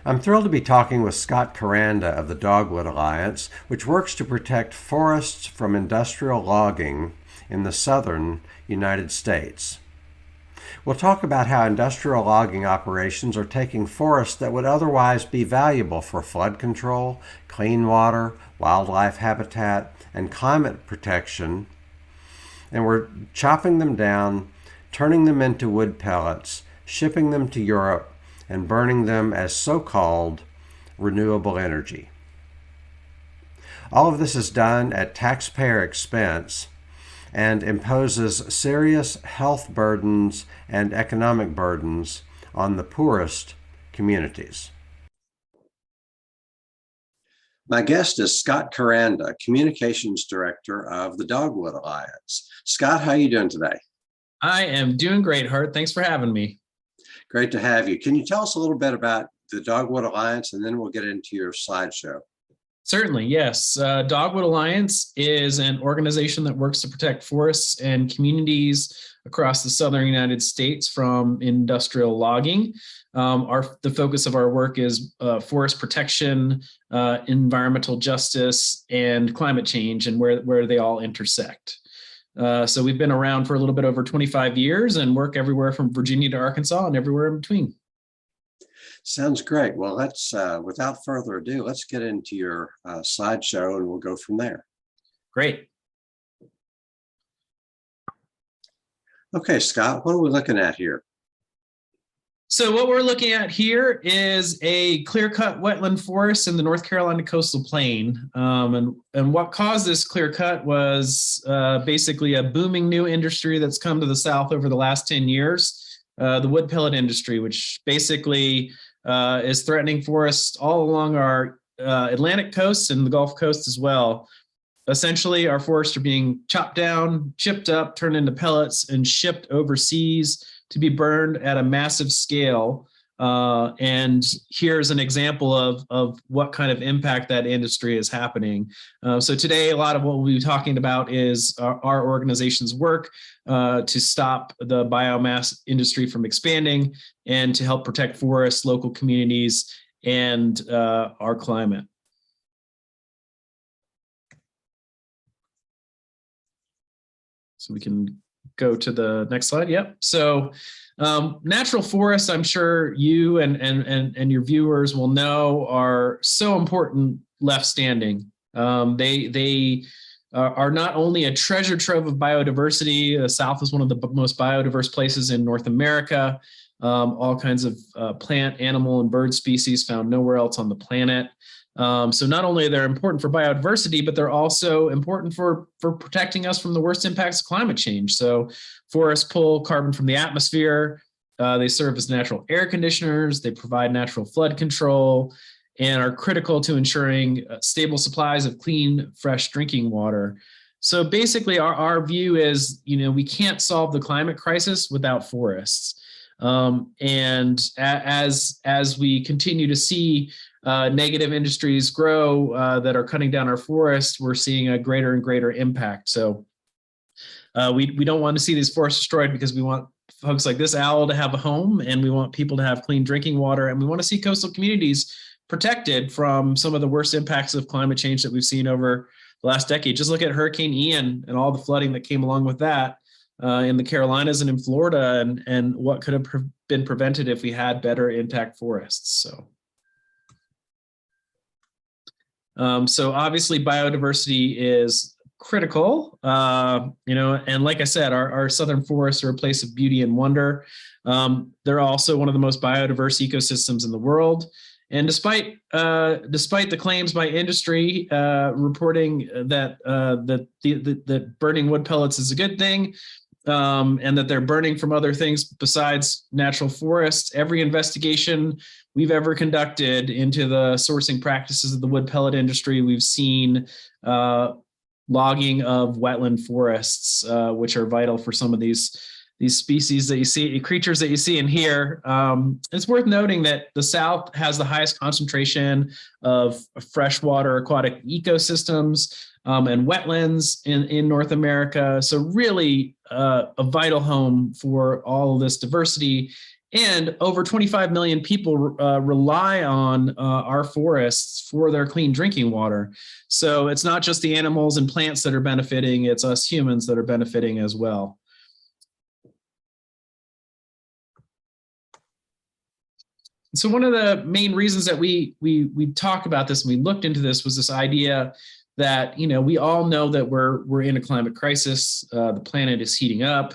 I'm thrilled to be talking with Scot Quaranda of the Dogwood Alliance, which works to protect forests from industrial logging in the southern United States. We'll talk about how industrial logging operations are taking forests that would otherwise be valuable for flood control, clean water, wildlife habitat, and climate protection, and we're chopping them down, turning them into wood pellets, shipping them to Europe, and burning them as so-called renewable energy. All of this is done at taxpayer expense and imposes serious health burdens and economic burdens on the poorest communities. My guest is Scot Quaranda, Communications Director of the Dogwood Alliance. Scot, how are you doing today? I am doing great, Hart. Thanks for having me. Great to have you. Can you tell us a little bit about the Dogwood Alliance, and then we'll get into your slideshow? Certainly, yes. Dogwood Alliance is an organization that works to protect forests and communities across the southern United States from industrial logging. The focus of our work is forest protection, environmental justice, and climate change, and where they all intersect. So we've been around for a little bit over 25 years and work everywhere from Virginia to Arkansas and everywhere in between. Sounds great. Well, let's, without further ado, let's get into your slideshow and we'll go from there. Great. Okay, Scot, what are we looking at here? So what we're looking at here is a clear-cut wetland forest in the North Carolina coastal plain. And what caused this clear cut was basically a booming new industry that's come to the South over the last 10 years, the wood pellet industry, which basically is threatening forests all along our Atlantic coast and the Gulf Coast as well. Essentially, our forests are being chopped down, chipped up, turned into pellets, and shipped overseas to be burned at a massive scale. And here's an example of what kind of impact that industry is happening. So today, a lot of what we'll be talking about is our organization's work to stop the biomass industry from expanding and to help protect forests, local communities, and our climate. So we can go to the next slide. Yep. So natural forests, I'm sure you and your viewers will know, are so important left standing. They are not only a treasure trove of biodiversity. The South is one of the most biodiverse places in North America. All kinds of plant, animal, and bird species found nowhere else on the planet. So not only are they important for biodiversity, but they're also important for protecting us from the worst impacts of climate change. So forests pull carbon from the atmosphere. They serve as natural air conditioners. They provide natural flood control and are critical to ensuring stable supplies of clean, fresh drinking water. So basically our view is, we can't solve the climate crisis without forests. And as we continue to see negative industries grow that are cutting down our forests, we're seeing a greater and greater impact. So we don't want to see these forests destroyed because we want folks like this owl to have a home, and we want people to have clean drinking water, and we want to see coastal communities protected from some of the worst impacts of climate change that we've seen over the last decade. Just look at Hurricane Ian and all the flooding that came along with that in the Carolinas and in Florida, and what could have been prevented if we had better intact forests. So obviously biodiversity is critical, and like I said, our southern forests are a place of beauty and wonder. They're also one of the most biodiverse ecosystems in the world. And despite the claims by industry reporting that burning wood pellets is a good thing, and that they're burning from other things besides natural forests, every investigation we've ever conducted into the sourcing practices of the wood pellet industry, we've seen logging of wetland forests, which are vital for some of these species that you see, creatures that you see in here. It's worth noting that the South has the highest concentration of freshwater aquatic ecosystems and wetlands in North America. So really a vital home for all of this diversity And over 25 million people rely on our forests for their clean drinking water. So it's not just the animals and plants that are benefiting, it's us humans that are benefiting as well. So one of the main reasons that we talked about this and we looked into this was this idea that, you know, we all know that we're in a climate crisis. The planet is heating up.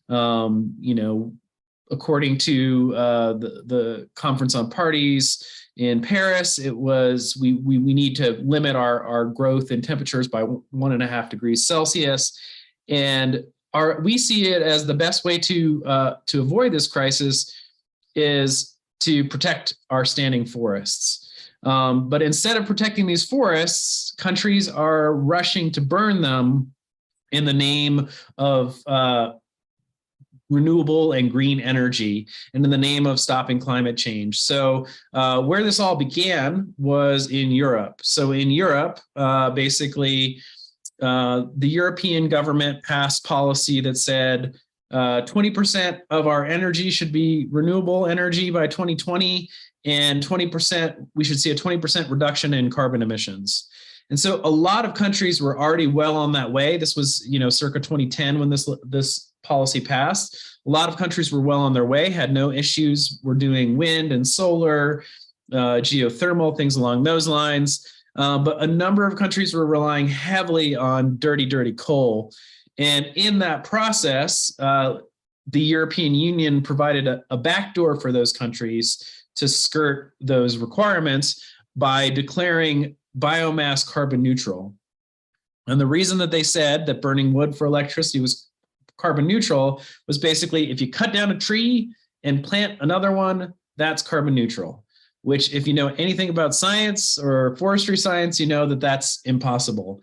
You know, according to the Conference on Parties in Paris, it was we need to limit our growth in temperatures by 1.5 degrees Celsius, and we see it as the best way to avoid this crisis is to protect our standing forests. But instead of protecting these forests, countries are rushing to burn them in the name of renewable and green energy and in the name of stopping climate change. So where this all began was in Europe. So in Europe, basically, the European government passed policy that said 20% of our energy should be renewable energy by 2020, and 20%, we should see a 20% reduction in carbon emissions. And so a lot of countries were already well on that way. This was, you know, circa 2010 when this policy passed. A lot of countries were well on their way, had no issues. We're doing wind and solar, geothermal, things along those lines. But a number of countries were relying heavily on dirty, dirty coal. And in that process, the European Union provided a backdoor for those countries to skirt those requirements by declaring biomass carbon neutral. And the reason that they said that burning wood for electricity was carbon neutral was basically if you cut down a tree and plant another one, that's carbon neutral, which if you know anything about science or forestry science, you know that that's impossible.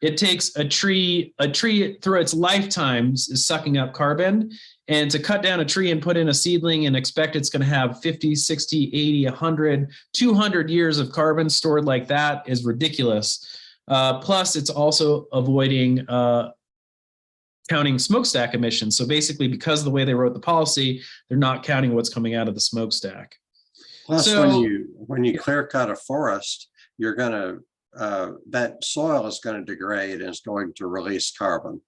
It takes a tree through its lifetimes is sucking up carbon, and to cut down a tree and put in a seedling and expect it's going to have 50, 60, 80, 100, 200 years of carbon stored like that is ridiculous. Plus, it's also avoiding counting smokestack emissions. So basically, because of the way they wrote the policy, they're not counting what's coming out of the smokestack. Plus, so, when you clear cut a forest, you're going to that soil is going to degrade and it's going to release carbon.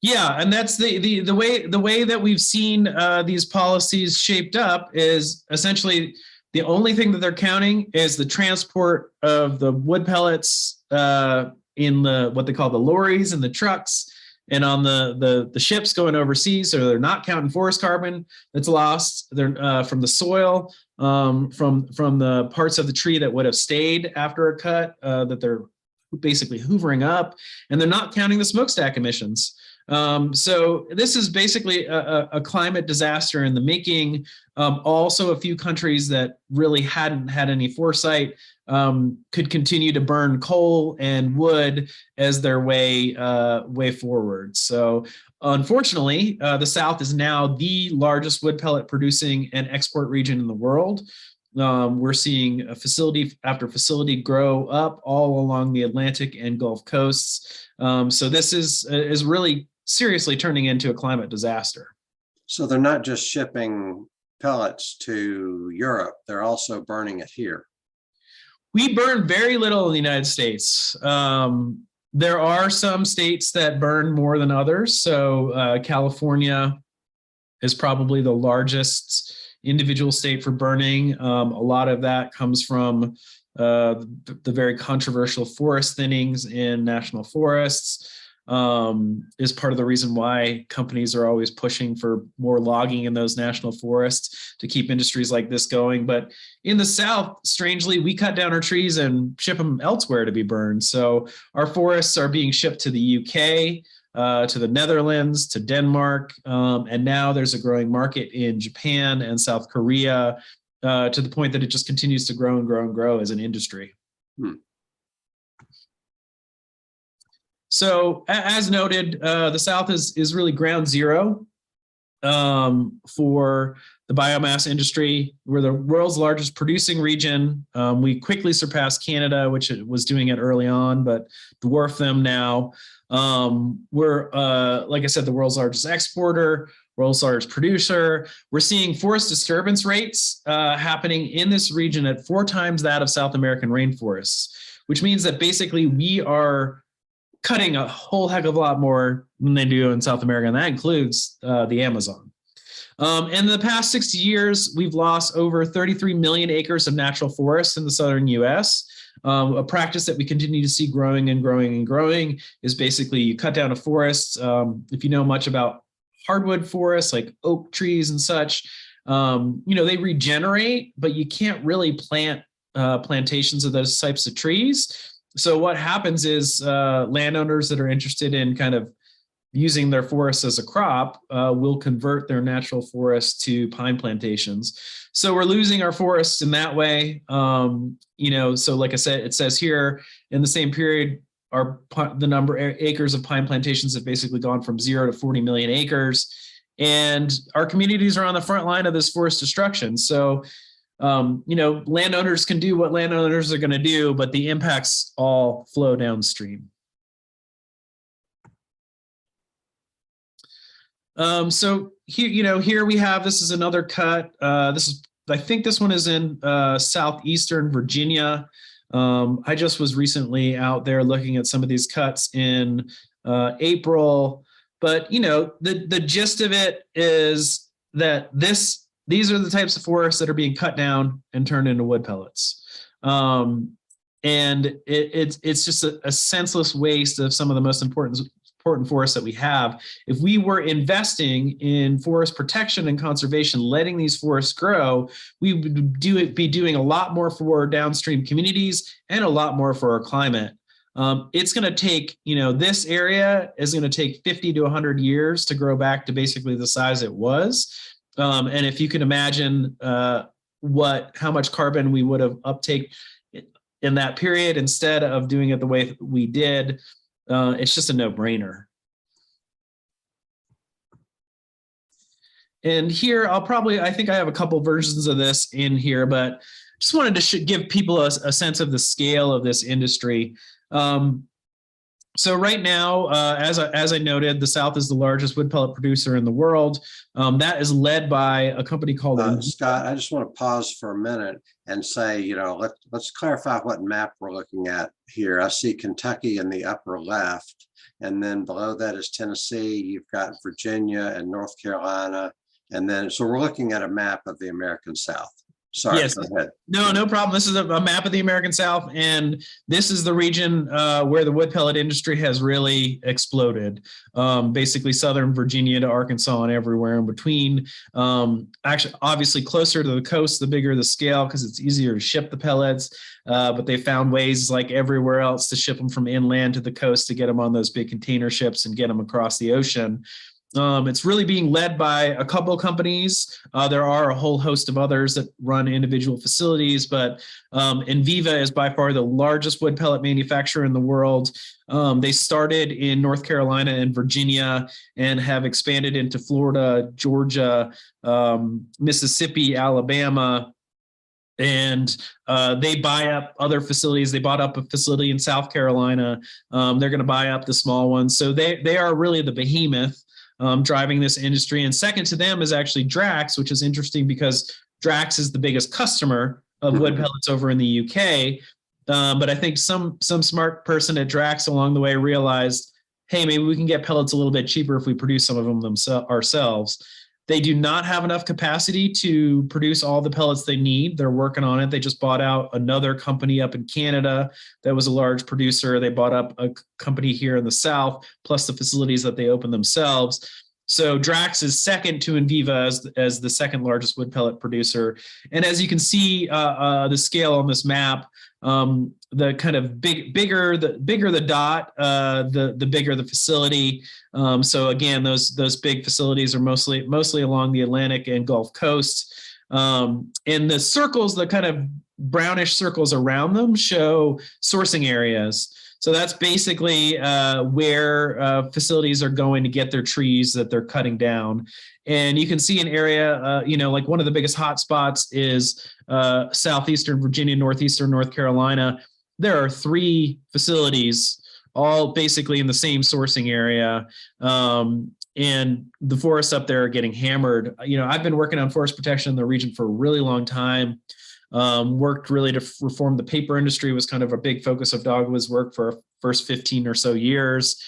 Yeah, and that's the way that we've seen these policies shaped up is essentially the only thing that they're counting is the transport of the wood pellets in the what they call the lorries and the trucks and on the ships going overseas. So they're not counting forest carbon that's lost. They're from the soil, from the parts of the tree that would have stayed after a cut that they're basically hoovering up, and they're not counting the smokestack emissions. So this is basically a climate disaster in the making. Also, a few countries that really hadn't had any foresight could continue to burn coal and wood as their way forward. So unfortunately, the South is now the largest wood pellet producing and export region in the world. We're seeing a facility after facility grow up all along the Atlantic and Gulf coasts. So this is really seriously turning into a climate disaster. So they're not just shipping pellets to Europe, they're also burning it here. We burn very little in the United States. There are some states that burn more than others. So California is probably the largest individual state for burning. A lot of that comes from the very controversial forest thinnings in national forests. Is part of the reason why companies are always pushing for more logging in those national forests to keep industries like this going. But in the South, strangely, we cut down our trees and ship them elsewhere to be burned. So our forests are being shipped to the UK, to the Netherlands, to Denmark, and now there's a growing market in Japan and South Korea, to the point that it just continues to grow and grow and grow as an industry. So as noted, the South is really ground zero for the biomass industry. We're the world's largest producing region. We quickly surpassed Canada, which was doing it early on, but dwarf them now. We're, like I said, the world's largest exporter. world's largest producer. We're seeing forest disturbance rates happening in this region at 4 times that of South American rainforests, which means that basically we are cutting a whole heck of a lot more than they do in South America, and that includes the Amazon. And in the past 60 years, we've lost over 33 million acres of natural forests in the Southern U.S. A practice that we continue to see growing and growing and growing is basically you cut down a forest. If you know much about hardwood forests like oak trees and such, they regenerate, but you can't really plant plantations of those types of trees. So what happens is landowners that are interested in kind of using their forests as a crop will convert their natural forests to pine plantations. So we're losing our forests in that way. So like I said, it says here in the same period, the number of acres of pine plantations have basically gone from 0 to 40 million acres. And our communities are on the front line of this forest destruction. So, landowners can do what landowners are going to do, but the impacts all flow downstream. So here we have, this is another cut. I think this one is in southeastern Virginia. I just was recently out there looking at some of these cuts in April, but the gist of it is that these are the types of forests that are being cut down and turned into wood pellets. And it's just a senseless waste of some of the most important forests that we have. If we were investing in forest protection and conservation, letting these forests grow, we would be doing a lot more for downstream communities and a lot more for our climate. It's going to take, this area is going to take 50 to 100 years to grow back to basically the size it was. And if you can imagine how much carbon we would have uptake in that period instead of doing it the way we did, it's just a no-brainer. And here, I think I have a couple versions of this in here, but just wanted to give people a sense of the scale of this industry. So right now, as I noted, the South is the largest wood pellet producer in the world. That is led by a company called Scott, I just want to pause for a minute and say, let's clarify what map we're looking at here. I see Kentucky in the upper left, and then below that is Tennessee. You've got Virginia and North Carolina, and then so we're looking at a map of the American South. Sorry, yes. Go ahead. No problem. This is a map of the American South, and this is the region where the wood pellet industry has really exploded. Basically, southern Virginia to Arkansas and everywhere in between. Actually, obviously, closer to the coast, the bigger the scale because it's easier to ship the pellets. But they found ways, like everywhere else, to ship them from inland to the coast to get them on those big container ships and get them across the ocean. It's really being led by a couple of companies. There are a whole host of others that run individual facilities, but Enviva is by far the largest wood pellet manufacturer in the world. They started in North Carolina and Virginia and have expanded into Florida, Georgia, Mississippi, Alabama, and they buy up other facilities. They bought up a facility in South Carolina. They're going to buy up the small ones. So they are really the behemoth driving this industry. And second to them is actually Drax, which is interesting because Drax is the biggest customer of wood pellets over in the UK. But I think some smart person at Drax along the way realized, hey, maybe we can get pellets a little bit cheaper if we produce some of them ourselves. They do not have enough capacity to produce all the pellets they need. They're working on it. They just bought out another company up in Canada that was a large producer. They bought up a company here in the South, plus the facilities that they opened themselves. So Drax is second to Enviva as the second largest wood pellet producer. And as you can see, the scale on this map, the kind of bigger the dot, the bigger the facility. So again, those big facilities are mostly along the Atlantic and Gulf Coast. And the circles, the kind of brownish circles around them show sourcing areas. So that's basically where facilities are going to get their trees that they're cutting down. And you can see an area, like one of the biggest hot spots is southeastern Virginia, northeastern North Carolina. There are 3 facilities all basically in the same sourcing area. and the forests up there are getting hammered. I've been working on forest protection in the region for a really long time. Worked really to reform the paper industry, was kind of a big focus of Dogwood's work for our first 15 or so years.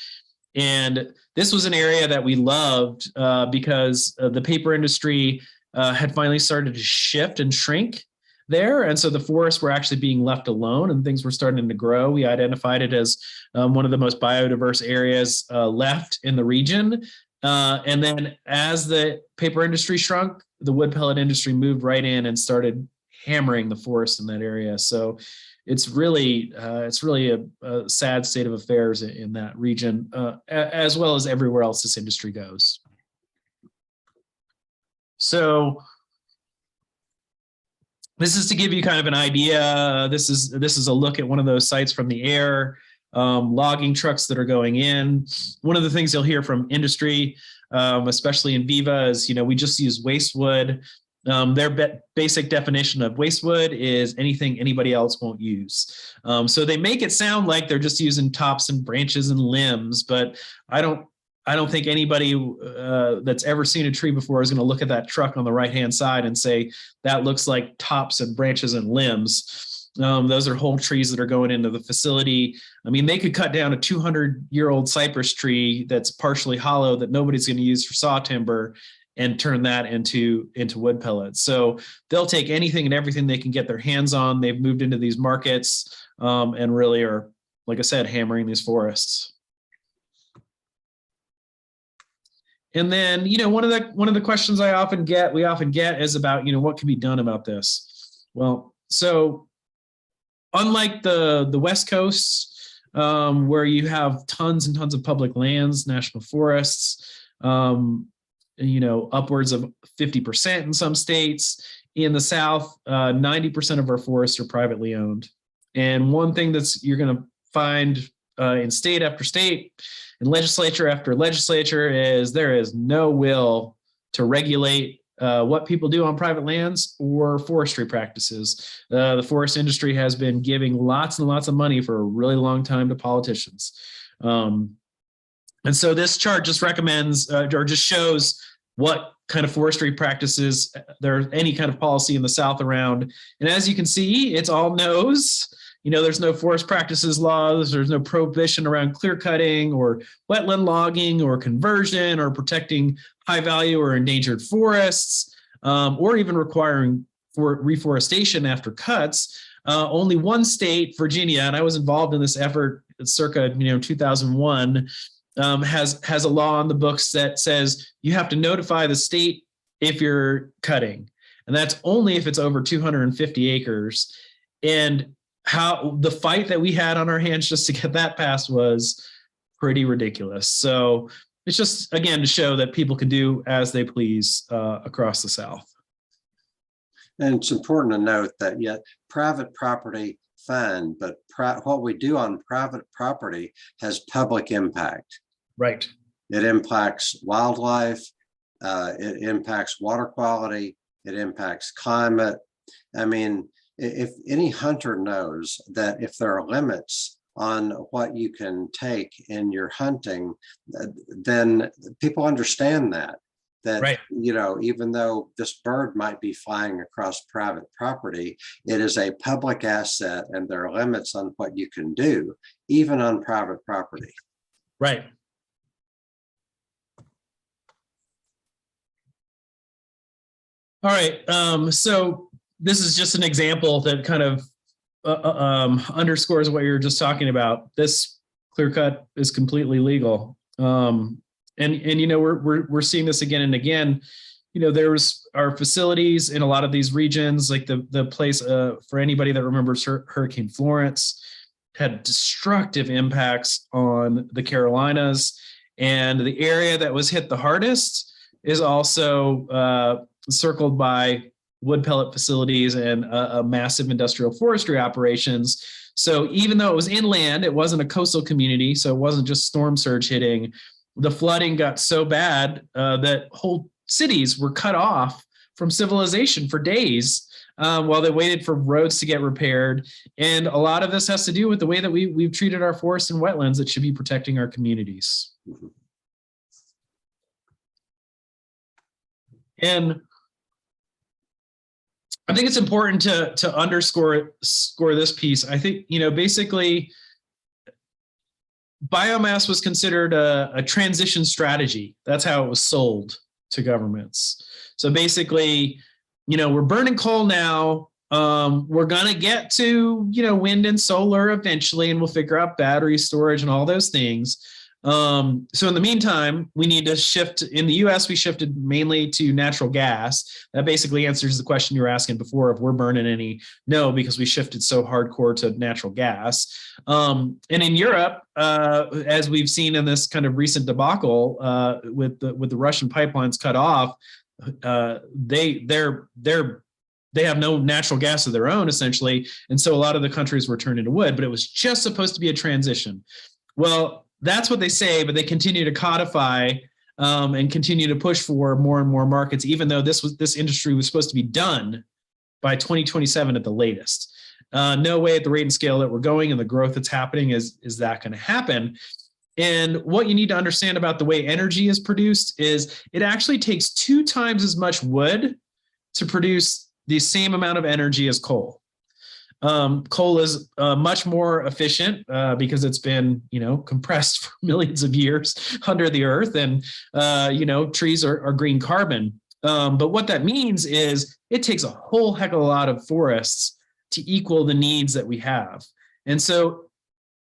And this was an area that we loved because the paper industry had finally started to shift and shrink there. And so the forests were actually being left alone and things were starting to grow. We identified it as one of the most biodiverse areas left in the region. And then as the paper industry shrunk, the wood pellet industry moved right in and started hammering the forest in that area. So it's really a sad state of affairs in that region, as well as everywhere else this industry goes. So this is to give you kind of an idea. This is a look at one of those sites from the air, logging trucks that are going in. One of the things you'll hear from industry, especially in Viva, is we just use waste wood. Their basic definition of waste wood is anything anybody else won't use. So they make it sound like they're just using tops and branches and limbs, but I don't think anybody that's ever seen a tree before is going to look at that truck on the right-hand side and say, that looks like tops and branches and limbs. Those are whole trees that are going into the facility. I mean, they could cut down a 200-year-old cypress tree that's partially hollow that nobody's going to use for saw timber and turn that into wood pellets. So they'll take anything and everything they can get their hands on. They've moved into these markets and really are, like I said, hammering these forests. And then, one of the questions we often get is about, what can be done about this? Well, so unlike the West Coast, where you have tons and tons of public lands, national forests, upwards of 50% in some states. In the South, 90% of our forests are privately owned. And one thing you're going to find in state after state and legislature after legislature is there is no will to regulate what people do on private lands or forestry practices. The forest industry has been giving lots and lots of money for a really long time to politicians. And so this chart just recommends or just shows what kind of forestry practices there's any kind of policy in the South around. And as you can see, it's all no's. There's no forest practices laws. There's no prohibition around clear cutting or wetland logging or conversion or protecting high value or endangered forests or even requiring for reforestation after cuts. Only one state, Virginia, and I was involved in this effort circa 2001, has a law on the books that says you have to notify the state if you're cutting. And that's only if it's over 250 acres. And how the fight that we had on our hands just to get that passed was pretty ridiculous. So it's just, again, to show that people can do as they please across the South. And it's important to note that yet private property, fine, but what we do on private property has public impact. Right. It impacts wildlife, it impacts water quality, it impacts climate. I mean, if any hunter knows that if there are limits on what you can take in your hunting, then people understand that right. Even though this bird might be flying across private property, it is a public asset and there are limits on what you can do, even on private property. Right. All right. So this is just an example that kind of underscores what you were just talking about. This clear cut is completely legal. And we're seeing this again and again. There's our facilities in a lot of these regions, like the place for anybody that remembers Hurricane Florence had destructive impacts on the Carolinas, and the area that was hit the hardest is also circled by wood pellet facilities and a massive industrial forestry operations. So even though it was inland, it wasn't a coastal community, so it wasn't just storm surge hitting. The flooding got so bad that whole cities were cut off from civilization for days while they waited for roads to get repaired. And a lot of this has to do with the way that we've treated our forests and wetlands that should be protecting our communities. And I think it's important to underscore this piece. I think, basically biomass was considered a transition strategy. That's how it was sold to governments. So basically, we're burning coal now. We're going to get to, wind and solar eventually, and we'll figure out battery storage and all those things. So in the meantime, we need to shift. In the U.S., we shifted mainly to natural gas. That basically answers the question you were asking before, if we're burning any. No, because we shifted so hardcore to natural gas. And in Europe, as we've seen in this kind of recent debacle with the Russian pipelines cut off, they have no natural gas of their own, essentially. And so a lot of the countries were turned into wood, but it was just supposed to be a transition. Well, that's what they say, but they continue to codify and continue to push for more and more markets, even though this industry was supposed to be done by 2027 at the latest. No way at the rate and scale that we're going and the growth that's happening is that going to happen. And what you need to understand about the way energy is produced is it actually takes 2 times as much wood to produce the same amount of energy as coal. Coal is much more efficient because it's been, compressed for millions of years under the earth, and trees are green carbon. But what that means is it takes a whole heck of a lot of forests to equal the needs that we have. And so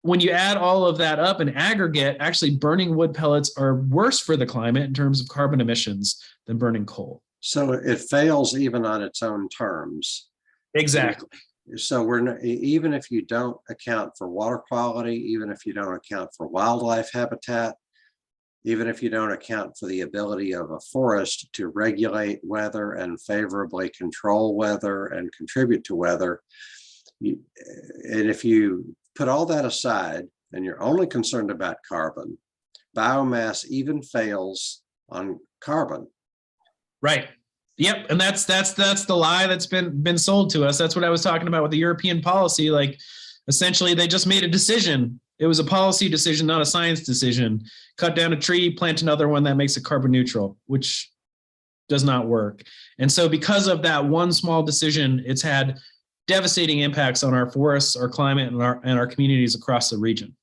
when you add all of that up in aggregate, actually burning wood pellets are worse for the climate in terms of carbon emissions than burning coal. So it fails even on its own terms. Exactly. So we're not, even if you don't account for water quality, even if you don't account for wildlife habitat, even if you don't account for the ability of a forest to regulate weather and favorably control weather and contribute to weather, and if you put all that aside and you're only concerned about carbon, biomass even fails on carbon. Right. Yep, and that's the lie that's been sold to us. That's what I was talking about with the European policy. Like, essentially, they just made a decision. It was a policy decision, not a science decision. Cut down a tree, plant another one that makes it carbon neutral, which does not work. And so, because of that one small decision, it's had devastating impacts on our forests, our climate, and our communities across the region.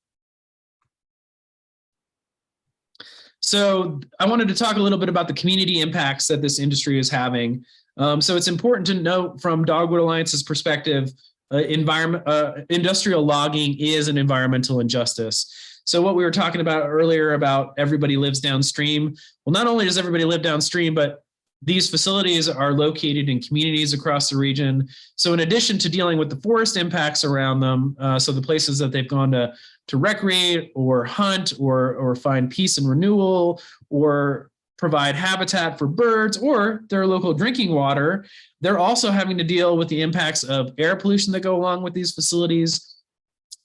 So I wanted to talk a little bit about the community impacts that this industry is having. So it's important to note from Dogwood Alliance's perspective, industrial logging is an environmental injustice. So what we were talking about earlier about everybody lives downstream. Well, not only does everybody live downstream, but these facilities are located in communities across the region. So in addition to dealing with the forest impacts around them, so the places that they've gone to recreate or hunt or find peace and renewal or provide habitat for birds or their local drinking water, they're also having to deal with the impacts of air pollution that go along with these facilities,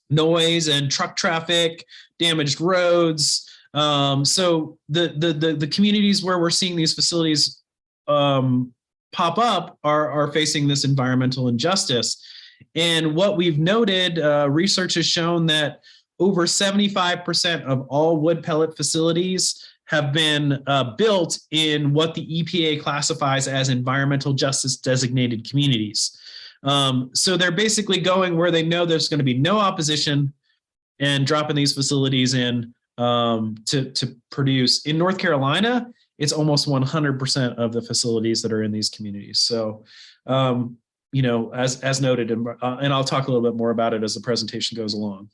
noise and truck traffic, damaged roads. So the communities where we're seeing these facilities pop up are facing this environmental injustice. And what we've noted, research has shown that over 75% of all wood pellet facilities have been built in what the EPA classifies as environmental justice designated communities. So they're basically going where they know there's going to be no opposition and dropping these facilities in to produce. In North Carolina, it's almost 100% of the facilities that are in these communities. So, as noted, and I'll talk a little bit more about it as the presentation goes along.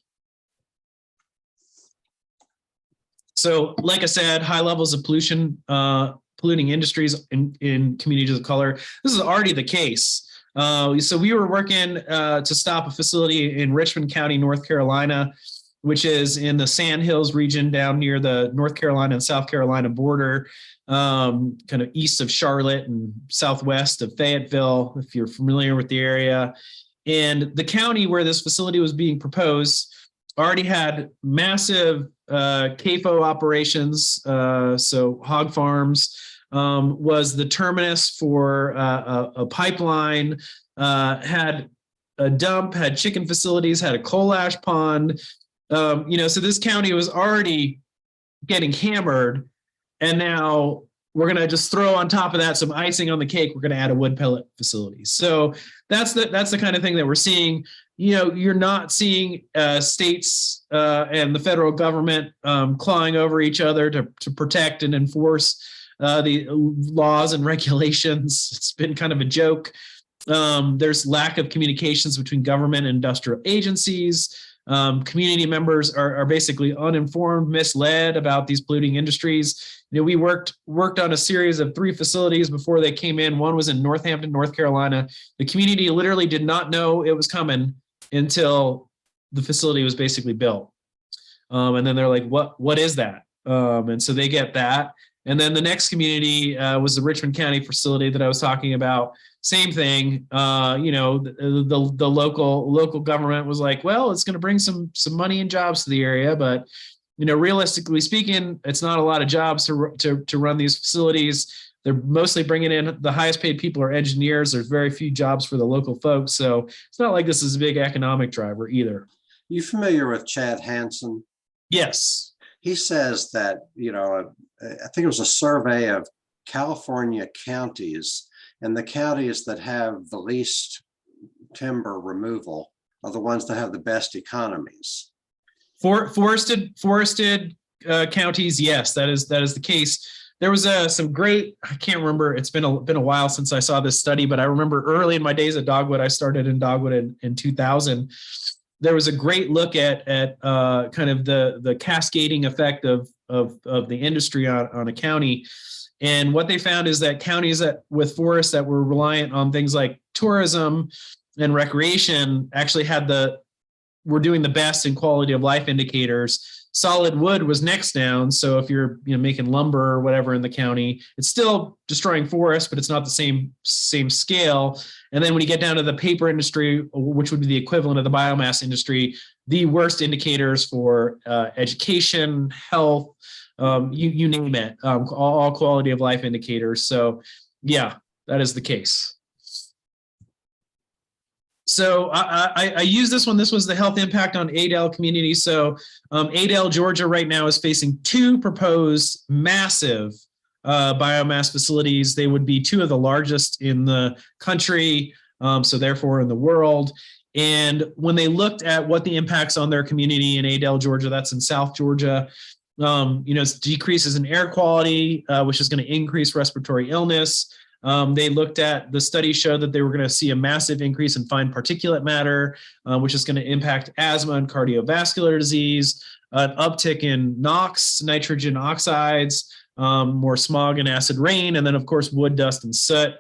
So, like I said, high levels of pollution, polluting industries in communities of color. This is already the case. So we were working to stop a facility in Richmond County, North Carolina, which is in the Sand Hills region down near the North Carolina and South Carolina border, kind of east of Charlotte and southwest of Fayetteville, if you're familiar with the area. And the county where this facility was being proposed already had massive CAFO operations, so hog farms, was the terminus for a pipeline, had a dump, had chicken facilities, had a coal ash pond. So this county was already getting hammered, and now we're going to just throw on top of that some icing on the cake. We're going to add a wood pellet facility. So that's the kind of thing that we're seeing. You're not seeing states and the federal government clawing over each other to protect and enforce the laws and regulations. It's been kind of a joke. There's lack of communications between government and industrial agencies. Community members are basically uninformed, misled about these polluting industries. We worked on a series of 3 facilities before they came in. One was in Northampton, North Carolina. The community literally did not know it was coming until the facility was basically built. And then they're like, what is that? And so they get that. And then the next community was the Richmond County facility that I was talking about. Same thing. The local government was like, well, it's going to bring some money and jobs to the area, but realistically speaking, it's not a lot of jobs to run these facilities. They're mostly bringing in the highest paid people are engineers. There's very few jobs for the local folks, so it's not like this is a big economic driver either. You familiar with Chad Hansen? Yes. He says that I think it was a survey of California counties, and the counties that have the least timber removal are the ones that have the best economies. Forested counties, yes, that is the case. There was some great, I can't remember, it's been a while since I saw this study, but I remember early in my days at Dogwood, I started in Dogwood in 2000. There was a great look at kind of the cascading effect of the industry on a county. And what they found is that counties with forests that were reliant on things like tourism and recreation actually were doing the best in quality of life indicators. Solid wood was next down. So if you're making lumber or whatever in the county, it's still destroying forests, but it's not the same scale. And then when you get down to the paper industry, which would be the equivalent of the biomass industry, the worst indicators for education, health, you name it, all quality of life indicators. So yeah, that is the case. So I use this one. This was the health impact on Adel community. So Adel, Georgia right now is facing 2 proposed massive biomass facilities. They would be 2 of the largest in the country, so therefore in the world. And when they looked at what the impacts on their community in Adel, Georgia, that's in South Georgia, it's decreases in air quality, which is going to increase respiratory illness. They looked at the study showed that they were going to see a massive increase in fine particulate matter, which is going to impact asthma and cardiovascular disease, an uptick in NOx, nitrogen oxides, more smog and acid rain, and then of course wood dust and soot.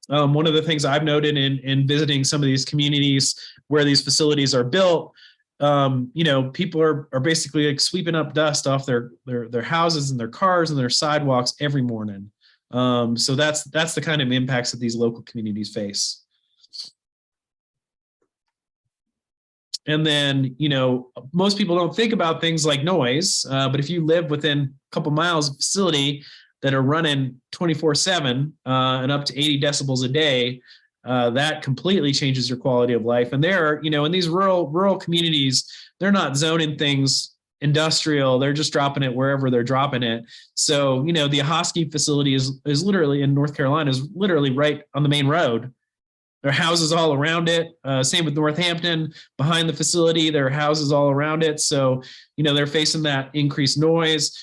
One of the things I've noted in visiting some of these communities where these facilities are built, people are basically like sweeping up dust off their houses and their cars and their sidewalks every morning. So that's the kind of impacts that these local communities face. And then, most people don't think about things like noise, but if you live within a couple miles of a facility that are running 24/7 and up to 80 decibels a day, that completely changes your quality of life. And in these rural communities, they're not zoning things industrial, they're just dropping it wherever they're dropping it. So, the Ahoskie facility is literally in North Carolina, is literally right on the main road. There are houses all around it. Same with Northampton. Behind the facility, there are houses all around it. So, they're facing that increased noise.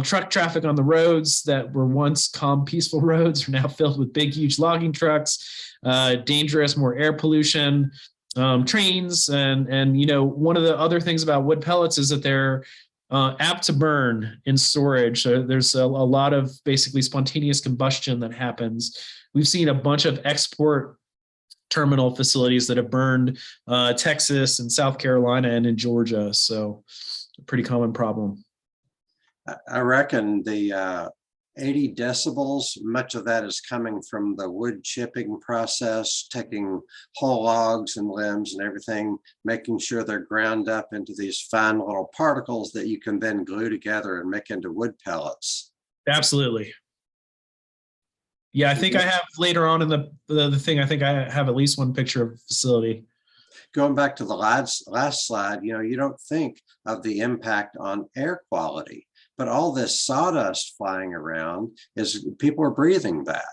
Truck traffic on the roads that were once calm, peaceful roads are now filled with big, huge logging trucks, dangerous, more air pollution. Trains and one of the other things about wood pellets is that they're apt to burn in storage. So there's a lot of basically spontaneous combustion that happens. We've seen a bunch of export terminal facilities that have burned Texas and South Carolina and in Georgia. So a pretty common problem. I reckon the 80 decibels, much of that is coming from the wood chipping process, taking whole logs and limbs and everything, making sure they're ground up into these fine little particles that you can then glue together and make into wood pellets. Absolutely. Yeah, I think I have later on in the thing, I think I have at least one picture of a facility. Going back to the last slide, you don't think of the impact on air quality. But all this sawdust flying around is people are breathing that.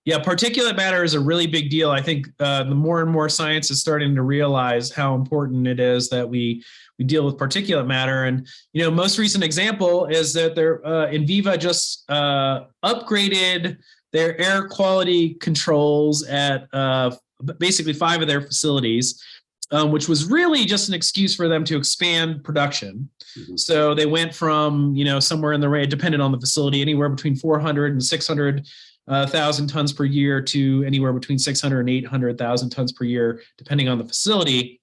Yeah, particulate matter is a really big deal. I think the more and more science is starting to realize how important it is that we deal with particulate matter. And most recent example is that Enviva just upgraded their air quality controls at basically 5 of their facilities, which was really just an excuse for them to expand production. Mm-hmm. So they went from somewhere in the range, dependent on the facility, anywhere between 400 and 600,000 tons per year to anywhere between 600 and 800,000 tons per year, depending on the facility.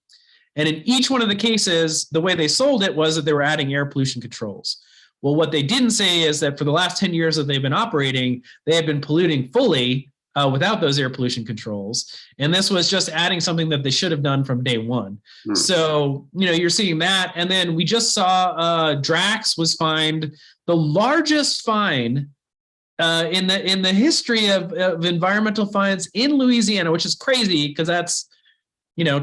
And in each one of the cases, the way they sold it was that they were adding air pollution controls. Well, what they didn't say is that for the last 10 years that they've been operating, they have been polluting fully without those air pollution controls. And this was just adding something that they should have done from day one. So, you're seeing that. And then we just saw Drax was fined the largest fine in the history of environmental fines in Louisiana, which is crazy because that's,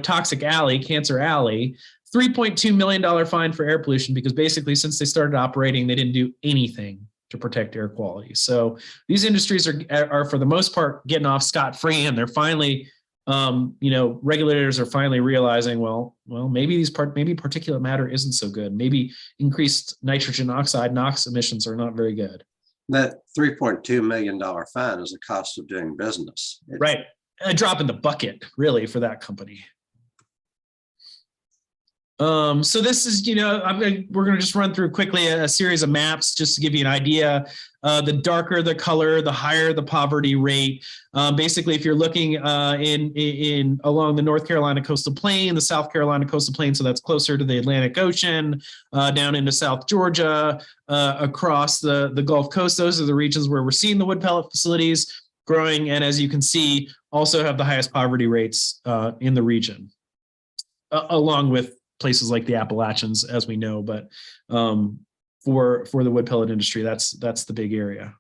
Toxic Alley, Cancer Alley, $3.2 million fine for air pollution, because basically since they started operating, they didn't do anything to protect air quality. So these industries are for the most part getting off scot-free, and they're finally, regulators are finally realizing, well, maybe maybe particulate matter isn't so good. Maybe increased nitrogen oxide, NOx emissions are not very good. That $3.2 million fine is the cost of doing business. Right. A drop in the bucket, really, for that company. So this is, we're going to just run through quickly a series of maps just to give you an idea. The darker the color, the higher the poverty rate. Basically, if you're looking in along the North Carolina coastal plain, the South Carolina coastal plain, so that's closer to the Atlantic Ocean, down into South Georgia, across the Gulf Coast, those are the regions where we're seeing the wood pellet facilities growing, and as you can see, also have the highest poverty rates in the region, along with places like the Appalachians, as we know. But for the wood pellet industry, that's the big area.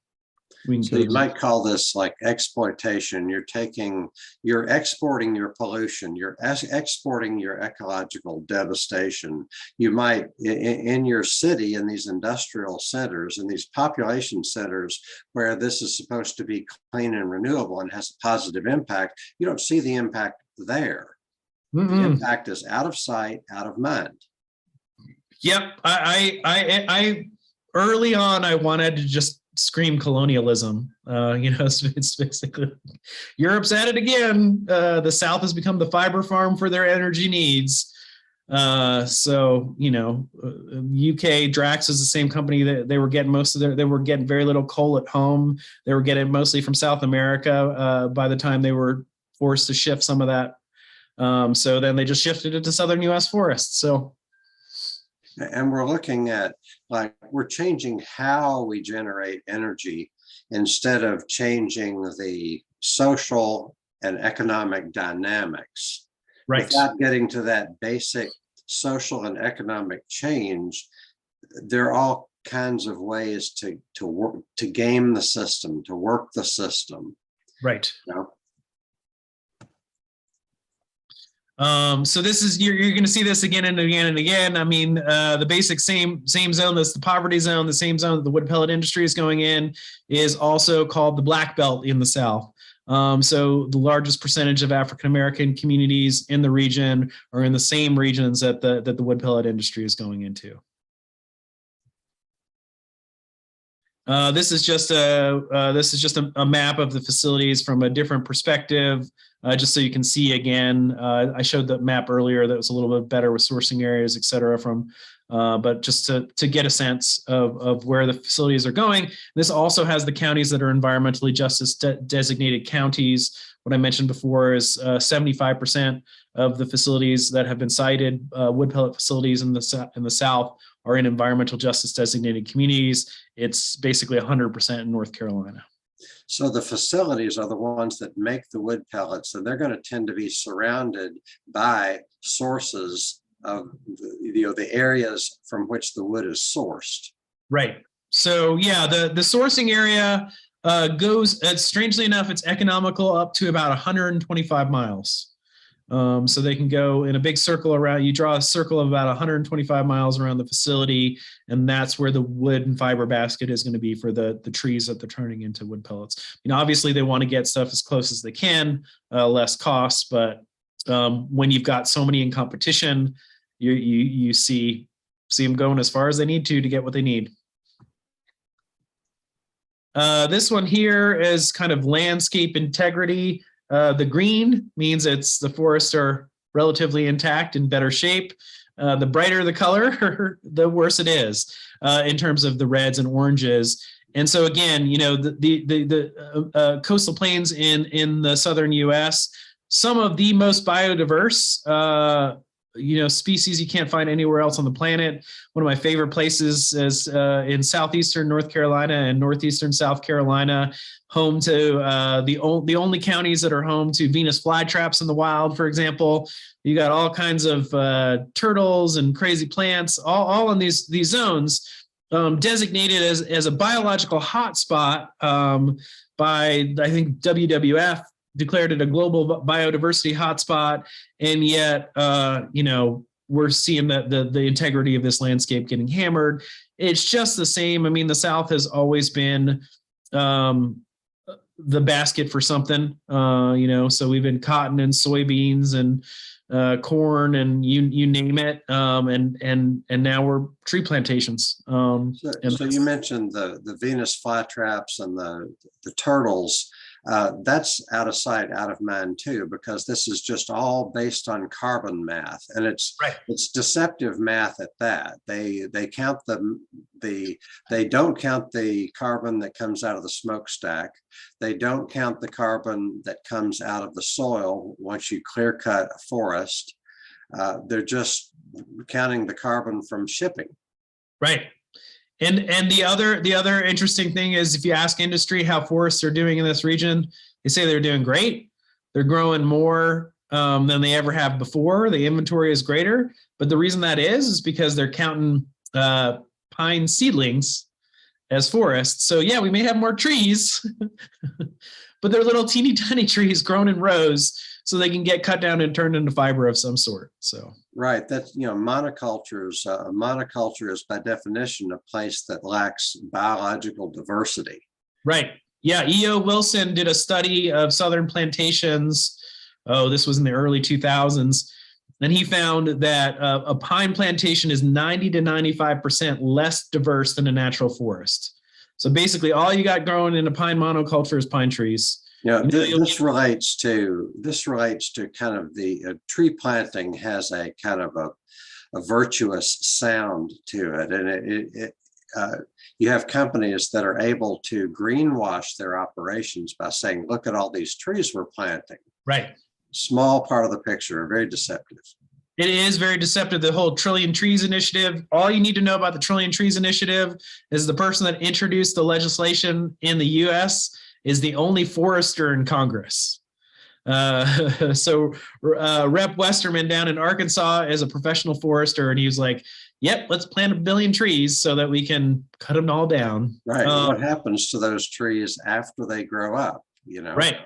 So you might call this like exploitation. You're exporting your pollution, you're exporting your ecological devastation. You might, in your city, in these industrial centers, in these population centers where this is supposed to be clean and renewable and has a positive impact, you don't see the impact there. Mm-hmm. The impact is out of sight, out of mind. Yep. I early on, I wanted to just scream colonialism. It's basically Europe's at it again. The South has become the fiber farm for their energy needs. UK Drax is the same company that they were getting they were getting very little coal at home. They were getting mostly from South America by the time they were forced to shift some of that. So then they just shifted it to Southern U.S. forests. And we're looking at, we're changing how we generate energy instead of changing the social and economic dynamics. Right. Without getting to that basic social and economic change, there are all kinds of ways to work, to game the system, to work the system. Right. So this is, you're going to see this again and again and again. I mean, the basic same zone, that's the poverty zone, the same zone that the wood pellet industry is going in, is also called the Black Belt in the South. So the largest percentage of African-American communities in the region are in the same regions that the wood pellet industry is going into. This is just a map of the facilities from a different perspective. Just so you can see again, I showed the map earlier that was a little bit better with sourcing areas, et cetera, but just to get a sense of where the facilities are going. This also has the counties that are environmentally justice designated counties. What I mentioned before is 75% of the facilities that have been cited, wood pellet facilities in the South, are in environmental justice designated communities. It's basically 100% in North Carolina. So the facilities are the ones that make the wood pellets, and they're going to tend to be surrounded by sources of the areas from which the wood is sourced. Right. So yeah, the sourcing area goes, strangely enough, it's economical up to about 125 miles. So they can go in a big circle around. You draw a circle of about 125 miles around the facility, and that's where the wood and fiber basket is going to be for the trees that they're turning into wood pellets. Obviously they want to get stuff as close as they can, less costs, but when you've got so many in competition, you see them going as far as they need to get what they need. This one here is kind of landscape integrity. The green means the forests are relatively intact, in better shape. The brighter the color, the worse it is in terms of the reds and oranges. And so again, the coastal plains in the Southern U.S., some of the most biodiverse species you can't find anywhere else on the planet. One of my favorite places is in southeastern North Carolina and northeastern South Carolina, home to the only counties that are home to Venus flytraps in the wild, for example. You got all kinds of turtles and crazy plants, all in these zones, designated as a biological hotspot by, I think, WWF declared it a global biodiversity hotspot, and yet, we're seeing that the integrity of this landscape getting hammered. It's just the same. I mean, the South has always been the basket for something, so we've been cotton and soybeans and corn and you name it, and now we're tree plantations. So you mentioned the Venus flytraps and the turtles. That's out of sight, out of mind too, because this is just all based on carbon math, and it's deceptive math at that. They count they don't count the carbon that comes out of the smokestack. They don't count the carbon that comes out of the soil once you clear cut a forest. They're just counting the carbon from shipping. Right. And the other interesting thing is, if you ask industry how forests are doing in this region, they say they're doing great. They're growing more than they ever have before. The inventory is greater, but the reason that is because they're counting pine seedlings as forests. So yeah, we may have more trees, but they're little teeny tiny trees grown in rows, so they can get cut down and turned into fiber of some sort. So right, that's monocultures. Monoculture is by definition a place that lacks biological diversity. Right. Yeah. E.O. Wilson did a study of southern plantations. Oh, this was in the early 2000s. And he found that a pine plantation is 90 to 95% less diverse than a natural forest. So basically all you got growing in a pine monoculture is pine trees. Yeah, this relates to kind of the tree planting has a kind of a virtuous sound to it, and you have companies that are able to greenwash their operations by saying, "Look at all these trees we're planting." Right. Small part of the picture, very deceptive. It is very deceptive. The whole Trillion Trees Initiative. All you need to know about the Trillion Trees Initiative is the person that introduced the legislation in the U.S. is the only forester in Congress. So Rep. Westerman down in Arkansas is a professional forester, and he was like, yep, let's plant 1 billion trees so that we can cut them all down. Right. What happens to those trees after they grow up? Right.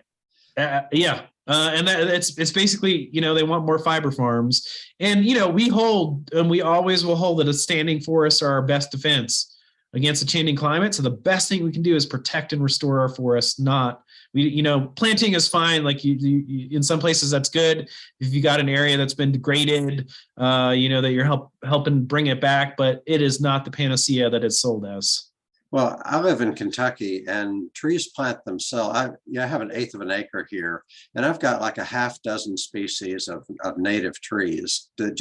Yeah. And it's basically, they want more fiber farms. And, we hold, and we always will hold, that a standing forests are our best defense against the changing climate. So the best thing we can do is protect and restore our forests. Planting is fine. Like you in some places that's good. If you got an area that's been degraded, that you're helping bring it back, but it is not the panacea that it's sold as. Well, I live in Kentucky, and trees plant themselves. I have 1/8 of an acre here, and I've got like a half dozen species of native trees that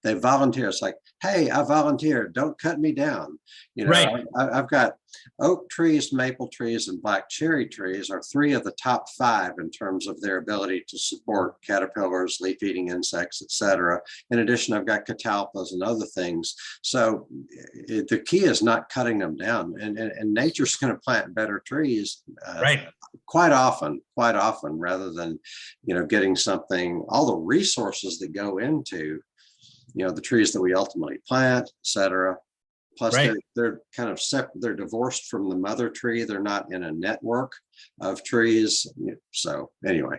they volunteer. It's like, hey, I volunteer. Don't cut me down. Right. I've got oak trees, maple trees, and black cherry trees are 3 of the top 5 in terms of their ability to support caterpillars, leaf-eating insects, etc. In addition, I've got catalpas and other things. So the key is not cutting them down, and nature's going to plant better trees right. quite often, rather than getting all the resources that go into the trees that we ultimately plant, etc. Plus, right. they're kind of separate. They're divorced from the mother tree. They're not in a network of trees. So anyway.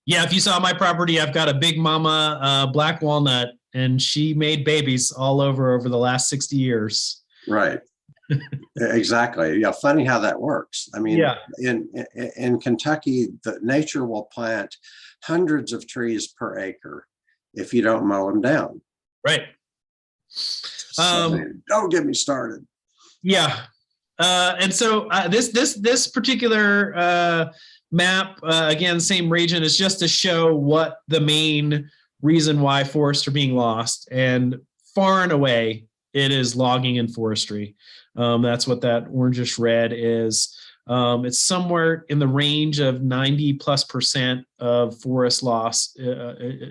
Yeah, if you saw my property, I've got a big mama black walnut, and she made babies all over the last 60 years. Right. Exactly. Yeah. Funny how that works. I mean, Yeah. in Kentucky, the nature will plant hundreds of trees per acre if you don't mow them down. Right. So, don't get me started. Yeah. And so this particular map, again, same region, is just to show what the main reason why forests are being lost. And far and away, it is logging and forestry. That's what that orangish red is. It's somewhere in the range of 90+% of forest loss,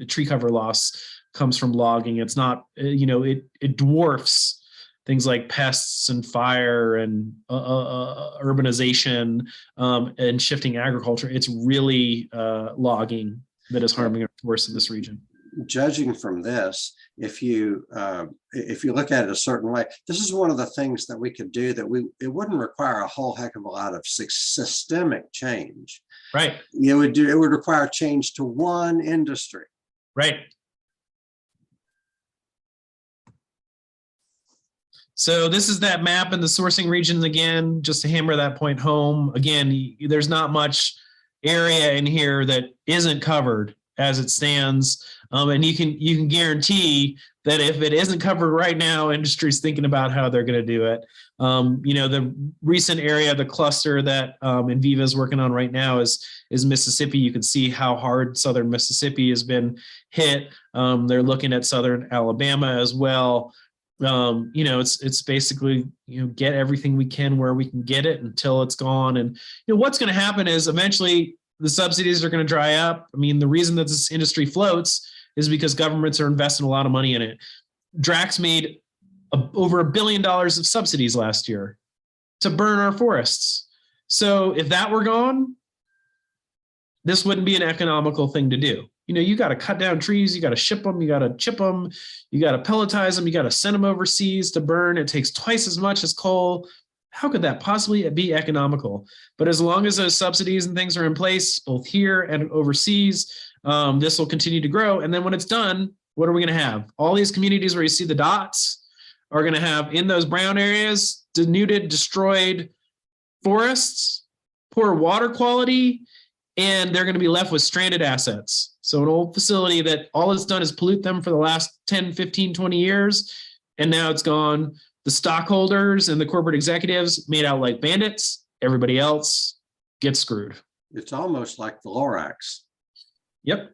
tree cover loss comes from logging. It's not, it dwarfs things like pests and fire and urbanization and shifting agriculture. It's really logging that is harming our forests in this region. Judging from this, if you look at it a certain way, this is one of the things that we could do that it wouldn't require a whole heck of a lot of systemic change. Right. It would require change to one industry. Right. So this is that map in the sourcing regions again, just to hammer that point home. Again, there's not much area in here that isn't covered as it stands. And you can guarantee that if it isn't covered right now, industry's thinking about how they're going to do it. The recent area, the cluster that Enviva is working on right now is Mississippi. You can see how hard southern Mississippi has been hit. They're looking at southern Alabama as well. It's basically, get everything we can where we can get it until it's gone. And what's going to happen is eventually the subsidies are going to dry up. I mean, the reason that this industry floats is because governments are investing a lot of money in it. Drax made over $1 billion of subsidies last year to burn our forests. So if that were gone, this wouldn't be an economical thing to do. You got to cut down trees, you got to ship them, you got to chip them, you got to pelletize them, you got to send them overseas to burn. It takes twice as much as coal. How could that possibly be economical? But as long as those subsidies and things are in place, both here and overseas, this will continue to grow. And then when it's done, what are we going to have? All these communities where you see the dots are going to have, in those brown areas, denuded, destroyed forests, poor water quality, and they're going to be left with stranded assets. So an old facility that all it's done is pollute them for the last 10, 15, 20 years, and now it's gone. The stockholders and the corporate executives made out like bandits. Everybody else gets screwed. It's almost like the Lorax. Yep.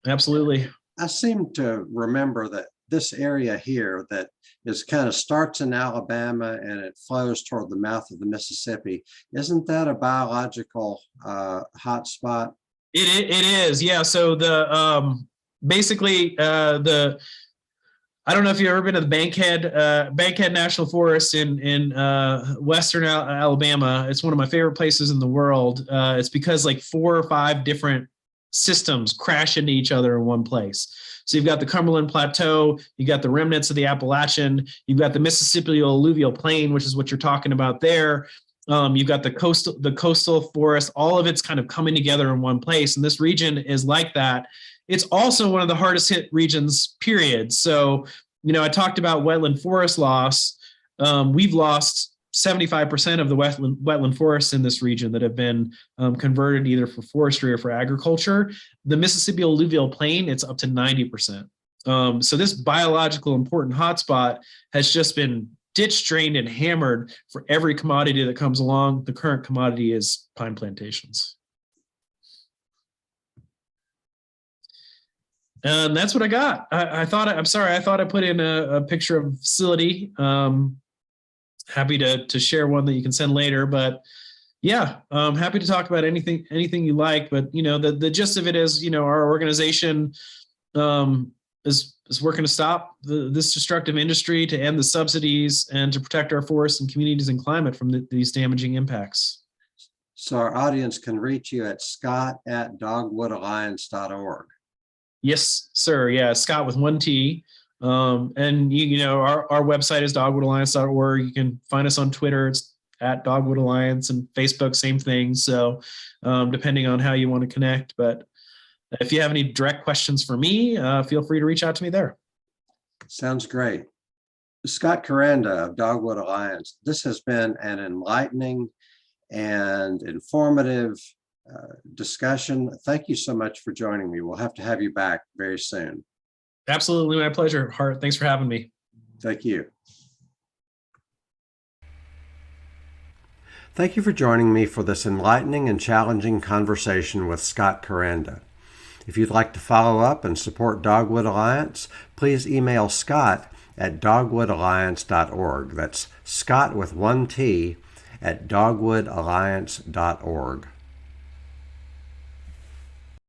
Absolutely. I seem to remember that this area here that is kind of starts in Alabama and it flows toward the mouth of the Mississippi. Isn't that a biological hot spot? It is, yeah. So the basically I don't know if you've ever been to the Bankhead National Forest in western Alabama. It's one of my favorite places in the world. It's because like 4 or 5 different systems crash into each other in one place. So you've got the Cumberland Plateau, you got the remnants of the Appalachian, you've got the Mississippi alluvial plain, which is what you're talking about there. You've got the coastal forest, all of it's kind of coming together in one place. And this region is like that. It's also one of the hardest hit regions, period. So, I talked about wetland forest loss. We've lost 75% of the wetland forests in this region that have been converted either for forestry or for agriculture. The Mississippi alluvial plain, it's up to 90%. So this biological important hotspot has just been ditched, drained, and hammered for every commodity that comes along. The current commodity is pine plantations. And that's what I got. I thought I put in a picture of a facility. Happy to share one that you can send later, but yeah, I'm happy to talk about anything you like. But the gist of it is, our organization is working to stop this destructive industry, to end the subsidies, and to protect our forests and communities and climate from these damaging impacts. So our audience can reach you at scott@dogwoodalliance.org. Yes, sir. Yeah, Scott with 1 T. And our website is dogwoodalliance.org. You can find us on Twitter. It's at Dogwood Alliance, and Facebook, same thing. So depending on how you want to connect. But if you have any direct questions for me, feel free to reach out to me there. Sounds great. Scot Quaranda of Dogwood Alliance, this has been an enlightening and informative discussion. Thank you so much for joining me. We'll have to have you back very soon. Absolutely, my pleasure, Hart. Thanks for having me. Thank you. Thank you for joining me for this enlightening and challenging conversation with Scot Quaranda. If you'd like to follow up and support Dogwood Alliance, please email Scott at dogwoodalliance.org. That's Scott with one T at dogwoodalliance.org.